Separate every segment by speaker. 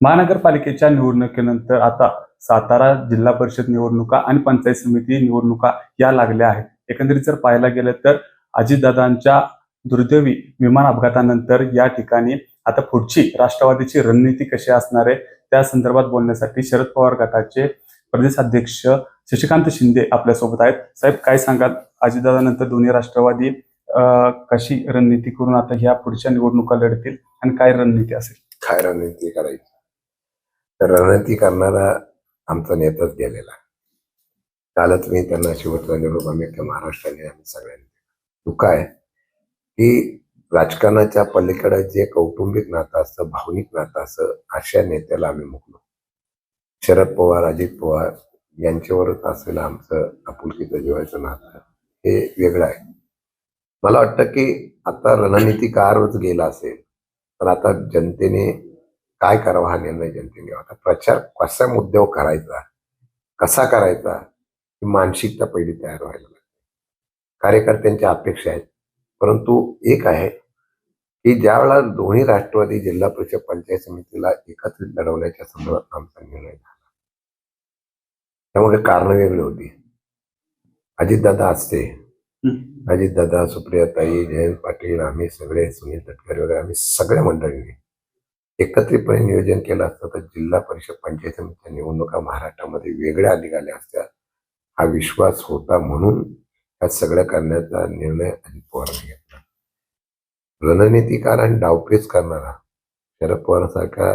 Speaker 1: महानगरपालिकेच्या निवडणुकीनंतर आता सातारा जिल्हा परिषद निवडणुका आणि पंचायत समिती निवडणुका या लागल्या आहेत. एकंदरीत जर पाहायला गेलं तर अजितदादांच्या दुर्दैवी विमान अपघातानंतर या ठिकाणी आता पुढची राष्ट्रवादीची रणनीती कशी असणार आहे त्या संदर्भात बोलण्यासाठी शरद पवार गटाचे प्रदेशाध्यक्ष शशिकांत शिंदे आपल्यासोबत आहेत. साहेब, काय सांगाल? अजितदादानंतर दोन्ही राष्ट्रवादी कशी रणनीती करून आता ह्या पुढच्या निवडणुका लढतील आणि काय रणनीती असेल?
Speaker 2: काय रणनीती करायची? तर रणनीती करणारा आमचा नेताच गेलेला. कालच मी त्यांना शेवटचा निरोप आम्ही महाराष्ट्राने आम्ही सगळ्यांनी. तू काय की राजकारणाच्या पलीकडे जे कौटुंबिक नातं असतं, भावनिक नातं असतं, अशा नेत्याला आम्ही मुकलो. शरद पवार, अजित पवार यांच्यावरच असलेलं आमचं आपुलकीचं जीवाचं नातं हे वेगळं आहे. मला वाटतं की आता रणनीतीकारच गेला असेल, पण आता जनतेने काय करावा हा निर्णय जनतेने घ्यावा. आता प्रचार कशा मुद्द्यावर करायचा, कसा करायचा ही मानसिकता पहिली तयार व्हायला लागते. कार्यकर्त्यांच्या अपेक्षा आहेत, परंतु एक आहे की ज्यावेळेला दोन्ही राष्ट्रवादी जिल्हा परिषद पंचायत समितीला एकत्रित लढवण्याच्या संदर्भात आमचा निर्णय झाला, त्यामुळे कारण वेगळी होती. अजितदादा असते, अजितदादा, सुप्रियाताई, जयंत पाटील, आम्ही सगळे, सुनील तटकरे वगैरे आम्ही सगळ्या मंडळींनी एकत्रितपणे नियोजन केलं असतं तर जिल्हा परिषद पंचायत समितीच्या निवडणुका महाराष्ट्रामध्ये वेगळ्या निघाल्या असत्या. हा विश्वास होता, म्हणून या सगळं करण्याचा निर्णय अजित पवारांनी घेतला. रणनीतीकार आणि डावपेच करणारा शरद पवारांसारखा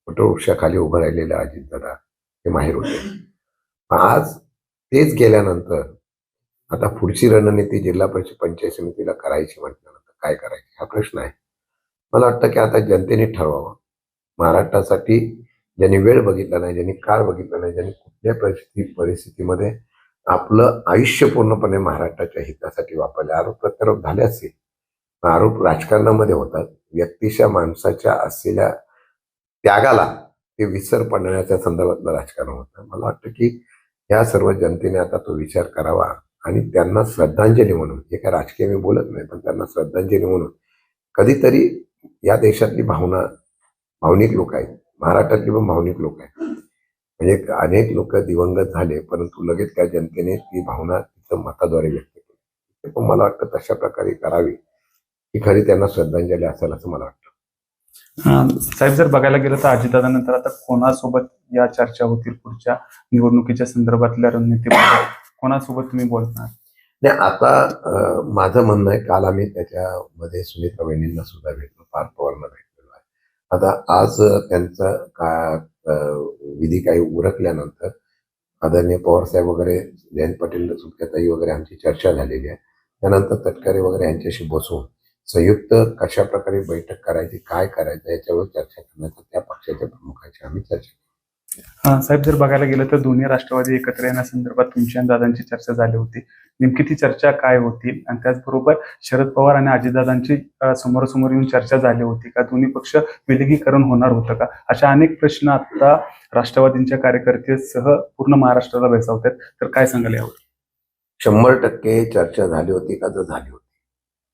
Speaker 2: वटवृक्षाखाली उभं राहिलेला अजितदादा हे माहीर होते. आज तेच गेल्यानंतर आता पुढची रणनीती जिल्हा परिषद पंचायत समितीला करायची म्हटल्यानंतर काय करायची हा प्रश्न आहे. मला वाटतं की आता जनतेने ठरवावं. महाराष्ट्रासाठी ज्यांनी वेळ बघितला नाही, ज्यांनी काळ बघितला नाही, ज्यांनी कुठल्या परिस्थितीमध्ये आपलं आयुष्य पूर्णपणे महाराष्ट्राच्या हितासाठी वापरले. आरोप प्रत्यारोप झाले असतील, आरोप राजकारणामध्ये होतात. व्यक्तीच्या, माणसाच्या असलेल्या त्यागाला ते विसर पडण्याच्या संदर्भातलं राजकारण होतं. मला वाटतं की या सर्व जनतेने आता तो विचार करावा आणि त्यांना श्रद्धांजली म्हणून, हे काय राजकीय मी बोलत नाही, पण त्यांना श्रद्धांजली म्हणून कधीतरी या देशातली भावनिक लोक आहेत, महाराष्ट्रातली पण भावनिक लोक आहेत. म्हणजे अनेक लोक दिवंगत झाले, परंतु लगेच त्या जनतेने ती भावना तिथं मताद्वारे व्यक्त केली. पण मला वाटतं तशा प्रकारे करावी ही खरी त्यांना श्रद्धांजली असेल असं मला वाटतं.
Speaker 1: साहेब, जर बघायला गेलं तर अजितदादानंतर आता कोणासोबत या चर्चा होतील पुढच्या निवडणुकीच्या संदर्भातल्या रणनीतीबद्दल कोणासोबत तुम्ही बोलणार?
Speaker 2: नाही, आता माझं म्हणणं आहे, काल आम्ही त्याच्यामध्ये सुनीता वहिनींना सुद्धा भेटलो, पार्थ पवारांना भेटलेलो आहे. आता आज त्यांचा विधी काही उरकल्यानंतर आदरणीय पवारसाहेब वगैरे, जयंत पाटील, सुप्रियाताई वगैरे आमची चर्चा झालेली आहे. त्यानंतर तटकरे वगैरे यांच्याशी बसून संयुक्त कशा प्रकारे बैठक करायची, काय करायचं याच्यावर चर्चा करण्याचा त्या पक्षाच्या प्रमुखाची आम्ही चर्चा.
Speaker 1: साहेब, जर बघायला गेलं तर दोन्ही राष्ट्रवादी एकत्र येण्यासंदर्भात तुमच्या दादांची चर्चा झाली होती. नेमकी ती चर्चा काय होती? आणि त्याचबरोबर शरद पवार आणि अजितदादांची समोरासमोर येऊन चर्चा झाली होती का? दोन्ही पक्ष विलगीकरण होणार होतं का? अशा अनेक प्रश्न आता राष्ट्रवादींच्या कार्यकर्त्यांसह पूर्ण महाराष्ट्राला भेसावतात. तर काय सांगाल यावर?
Speaker 2: 100% चर्चा झाली होती का? तर झाली होती.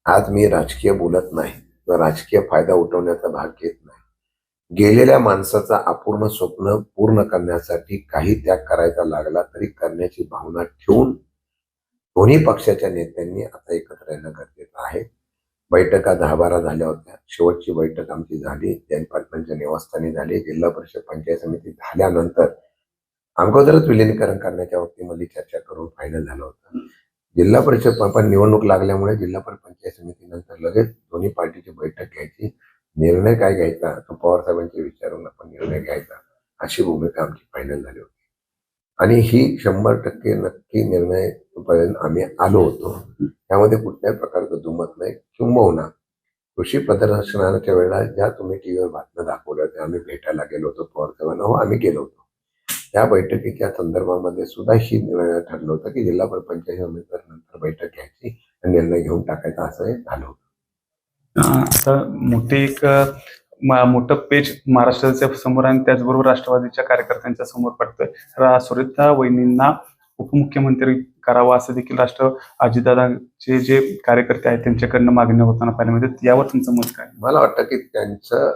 Speaker 2: आज मी राजकीय बोलत नाही किंवा राजकीय फायदा उठवण्याचा भाग घेत नाही. गेलेल्या माणसाचा अपूर्ण स्वप्न पूर्ण करण्यासाठी काही त्याग करायचा लागला तरी करण्याची भावना ठेवून दोन्ही पक्षाच्या नेत्यांनी आता एकत्र येणं गरजेचं आहे. बैठका 10-12 झाल्या होत्या. शेवटची बैठक आमची झाली जयंत पाटलांच्या निवासस्थानी झाली. जिल्हा परिषद पंचायत समिती झाल्यानंतर अगोदरच विलिनीकरण करण्याच्या बाबतीमध्ये चर्चा करून फायनल झालं होतं. जिल्हा परिषद पण निवडणूक लागल्यामुळे जिल्हा परिषद पंचायत समितीनंतर लगेच दोन्ही पार्टीची बैठक घ्यायची, निर्णय काय घ्यायचा तो पवार साहेबांच्या विचारून आपण निर्णय घ्यायचा, अशी भूमिका आमची फायनल झाली होती. आणि ही 100% नक्की निर्णय पर्यंत आम्ही आलो होतो. त्यामध्ये कुठल्याही प्रकारचं दुमत नाही. किंबहुना कृषी प्रदर्शनाच्या वेळेला ज्या तुम्ही टीव्हीवर बातम्या दाखवल्या त्या आम्ही भेटायला गेलो होतो पवार साहेबांना. हो, आम्ही गेलो होतो. त्या बैठकीच्या संदर्भामध्ये सुद्धा ही निर्णय ठरलं होतं की जिल्हा पंचायत समिती नंतर बैठक घ्यायची आणि निर्णय घेऊन टाकायचा, असं झालं होतं.
Speaker 1: आता मोठं पेज महाराष्ट्राच्या समोर आणि त्याचबरोबर राष्ट्रवादीच्या कार्यकर्त्यांच्या समोर पडतोय. सुनीता वहिनींना उपमुख्यमंत्री करावा असं देखील अजितदादांचे जे कार्यकर्ते आहेत त्यांच्याकडनं मागण्या होताना पाहिल्या. म्हणजे यावर तुमचं मत काय?
Speaker 2: मला वाटतं की त्यांचं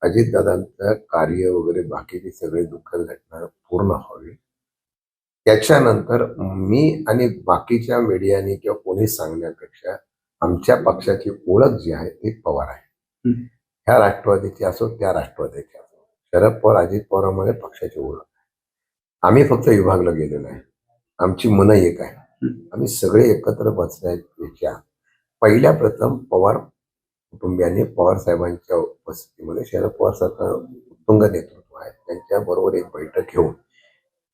Speaker 2: अजितदादांचं कार्य वगैरे बाकीची सगळी दुःखद घटना पूर्ण व्हावी. त्याच्यानंतर मी आणि बाकीच्या मीडियाने किंवा कोणी सांगण्यापेक्षा आमच्या पक्षाची ओळख जी आहे ती पवार आहे. ह्या राष्ट्रवादीची असो त्या राष्ट्रवादीची असो, शरद पवार अजित पवारांमध्ये पक्षाची ओळख आहे. आम्ही फक्त विभागला गेलेलो आहे. आमची मनं एक आहे. आम्ही सगळे एकत्र बसण्याच्या पहिल्या प्रथम पवार कुटुंबियांनी पवार साहेबांच्या उपस्थितीमध्ये शरद पवार सरकार उत्तुंग नेतृत्व आहे त्यांच्या बरोबर एक बैठक घेऊन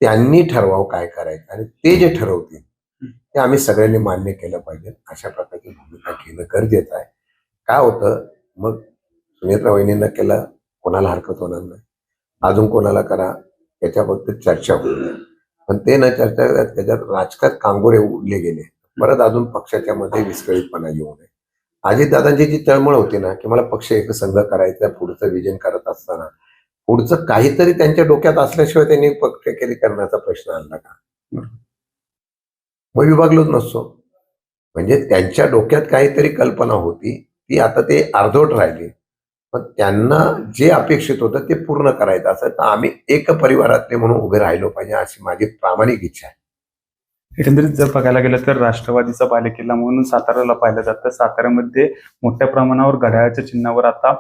Speaker 2: त्यांनी ठरवावं काय करायचं आणि ते जे ठरवतील ते आम्ही सगळ्यांनी मान्य केलं पाहिजे. अशा प्रकारची भूमिका घेणं गरजेचं आहे. काय होतं मग सुनेत्रा वहिनींना केलं कोणाला हरकत होणार नाही, अजून कोणाला करा याच्याबद्दल चर्चा होईल. पण ते न चर्चा त्याच्यात राजकारण कांगोरे उडले गेले. परत अजून पक्षाच्या मध्ये विस्कळीतपणा येऊ नये. अजितदादांची जी तळमळ होती ना की मला पक्ष एकसंघ करायचा, पुढचं विजन करत असताना पुढचं काहीतरी त्यांच्या डोक्यात असल्याशिवाय त्यांनी पक्ष केली करण्याचा प्रश्न आणला का? मग विभागलोच नसतो. म्हणजे त्यांच्या डोक्यात काहीतरी कल्पना होती ती आता ते अर्धवट राहिली. पण त्यांना जे अपेक्षित होतं ते पूर्ण करायचं असेल तर आम्ही एक परिवारातले म्हणून उभे राहिलो पाहिजे अशी माझी प्रामाणिक इच्छा आहे.
Speaker 1: एकंदरीत जर बघायला गेलं तर राष्ट्रवादीचा बालेकिल्ला म्हणून साताऱ्याला पाहिलं जातं. साताऱ्यामध्ये मोठ्या प्रमाणावर घड्याळाच्या चिन्हावर आता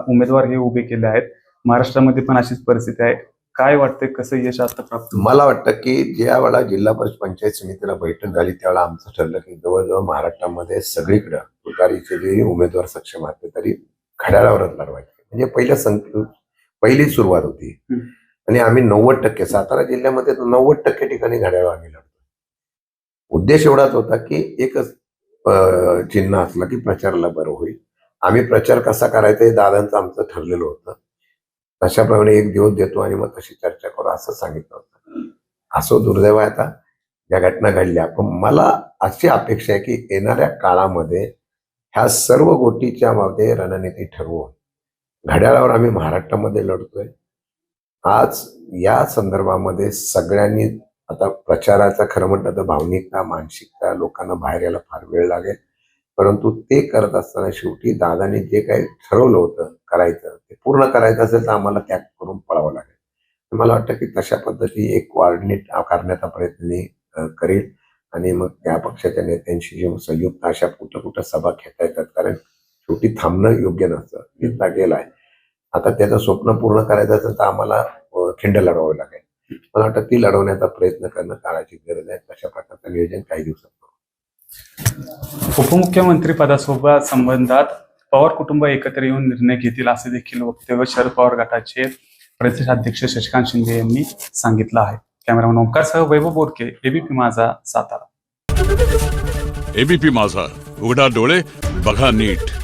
Speaker 1: उमेदवार हे उभे केले आहेत. महाराष्ट्रामध्ये पण अशीच परिस्थिती आहे. काय वाटतंय कसं यश आता प्राप्त?
Speaker 2: मला वाटतं की ज्या वेळा जिल्हा परिषद पंचायत समितीला बैठक झाली त्यावेळेला आमचं ठरलं की जवळजवळ महाराष्ट्रामध्ये सगळीकडे तुतारीचे जे उमेदवार सक्षम असते तरी घड्याळावरच लढवायचे. म्हणजे पहिली सुरुवात होती आणि आम्ही 90% सातारा जिल्ह्यामध्ये 90% ठिकाणी घड्याळ आम्ही लढतो. उद्देश एवढाच होता की एकच चिन्ह असलं की प्रचाराला बरं होईल. आम्ही प्रचार कसा करायचा हे दादांचं आमचं ठरलेलं होतं. तशाप्रमाणे एक दिवस देतो आणि मग तशी चर्चा करू असं सांगितलं होतं. असं दुर्दैव आहे आता ज्या घटना घडल्या. पण मला अशी अपेक्षा आहे की येणाऱ्या काळामध्ये ह्या सर्व गोष्टीच्या मध्ये रणनीती ठरवून घड्याळावर आम्ही महाराष्ट्रामध्ये लढतोय. आज या संदर्भामध्ये सगळ्यांनी आता प्रचाराचा खरं म्हटलं तर भावनिकता मानसिकता लोकांना बाहेर यायला फार वेळ लागेल. परंतु ते करत असताना शेवटी दादाने जे काही ठरवलं होतं करायचं ते पूर्ण करायचं असेल तर आम्हाला त्याग करून पळावं लागेल. मला वाटतं की तशा पद्धती एक कोऑर्डिनेट करण्याचा प्रयत्न मी करेल आणि मग त्या पक्षाच्या नेत्यांशी जे संयुक्त अशा कुठं सभा घेता येतात. कारण शेवटी थांबणं योग्य नसतं. घेतला गेलाय आता त्याचं स्वप्न पूर्ण करायचं असेल तर आम्हाला खिंड लढवावं लागेल. मला वाटतं ती लढवण्याचा प्रयत्न करणं काळाची गरज आहे. तशा प्रकारचं नियोजन काही दिवसात करू.
Speaker 1: उपमुख्यमंत्री पदासोबत संबंधात पवार कुटुंब एकत्र येऊन निर्णय घेतील असे देखील वक्तव्य शरद पवार गटाचे प्रदेशाध्यक्ष शशिकांत शिंदे यांनी सांगितलं आहे. कॅमेरामॅन ओंकारसह वैभव बोरके, एबीपी माझा, सातारा.
Speaker 3: एबीपी माझा, उघडा डोळे बघा नीट.